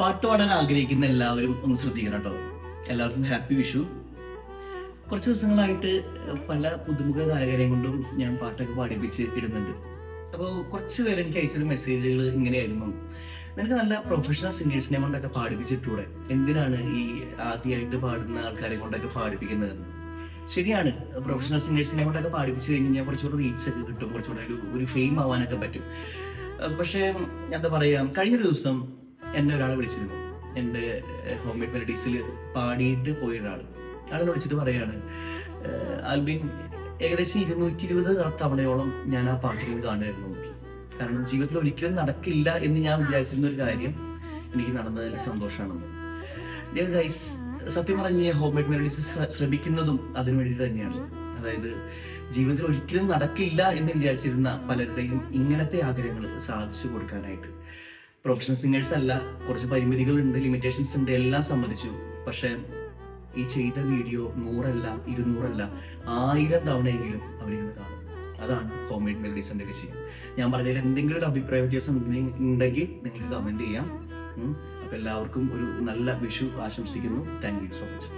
പാട്ട് പാടാൻ ആഗ്രഹിക്കുന്ന എല്ലാവരും ഒന്ന് ശ്രദ്ധിക്കണം കേട്ടോ. എല്ലാവർക്കും ഹാപ്പി വിഷു. കുറച്ച് ദിവസങ്ങളായിട്ട് പല പുതുമുഖ ഗായകരെ കൊണ്ടും ഞാൻ പാട്ടൊക്കെ പാടിപ്പിച്ച് ഇടുന്നുണ്ട്. അപ്പോൾ കുറച്ച് പേര് എനിക്ക് അയച്ചൊരു മെസ്സേജുകൾ ഇങ്ങനെയായിരുന്നു: നിനക്ക് നല്ല പ്രൊഫഷണൽ സിംഗേഴ്സിനെ കൊണ്ടൊക്കെ പാടിപ്പിച്ചിട്ടൂടെ, എന്തിനാണ് ഈ ആദ്യമായിട്ട് പാടുന്ന ആൾക്കാരെ കൊണ്ടൊക്കെ പാടിപ്പിക്കുന്നതെന്ന്. ശരിയാണ്, പ്രൊഫഷണൽ സിംഗേഴ്സിനെ കൊണ്ടൊക്കെ പാടിപ്പിച്ച് കഴിഞ്ഞാൽ കുറച്ചുകൂടെ റീച്ചൊക്കെ കിട്ടും, കുറച്ചുകൂടെ ഒരു ഫെയിം ആവാനൊക്കെ പറ്റും. പക്ഷേ എന്താ പറയുക, കഴിഞ്ഞ ദിവസം എന്നെ ഒരാൾ വിളിച്ചിരുന്നു. എൻ്റെ ഹോം മെയ്ഡ് മെലഡീസിൽ പാടിയിട്ട് പോയ ആളെ വിളിച്ചിട്ട് പറയാണ്, ആൽബിൻ, ഏകദേശം 220 തവണയോളം ഞാൻ ആ പാട്ടിൽ കാണുമായിരുന്നു. കാരണം ജീവിതത്തിൽ ഒരിക്കലും നടക്കില്ല എന്ന് ഞാൻ വിചാരിച്ചിരുന്ന ഒരു കാര്യം എനിക്ക് നടന്നതിൽ സന്തോഷമാണെന്ന്. ഡിയർ ഗൈസ്, സത്യം പറഞ്ഞ ഹോം മെയ്ഡ് മെലഡീസ് ശ്രമിക്കുന്നതും അതിനു വേണ്ടിയിട്ട് തന്നെയാണ്. അതായത് ജീവിതത്തിൽ ഒരിക്കലും നടക്കില്ല എന്ന് വിചാരിച്ചിരുന്ന പലരുടെയും ഇങ്ങനത്തെ ആഗ്രഹങ്ങൾ സാധിച്ചു കൊടുക്കാനായിട്ട്. പ്രൊഫഷണൽ സിംഗേഴ്സ് അല്ല, കുറച്ച് പരിമിതികളുണ്ട്, ലിമിറ്റേഷൻസ് ഉണ്ട്, എല്ലാം സമ്മതിച്ചു. പക്ഷെ ഈ ചെയ്ത വീഡിയോ 100 അല്ല, 200 അല്ല, 1000 തവണയെങ്കിലും അവരിങ്ങനെ കാണും. അതാണ് ഹോം മെയ്ഡ് മെലഡീസിന്റെ വിഷയം. ഞാൻ പറഞ്ഞതിൽ എന്തെങ്കിലും ഒരു അഭിപ്രായ വ്യത്യാസം ഉണ്ടെങ്കിൽ നിങ്ങൾക്ക് കമന്റ് ചെയ്യാം. അപ്പൊ എല്ലാവർക്കും ഒരു നല്ല വിഷു ആശംസിക്കുന്നു. Thank you so much.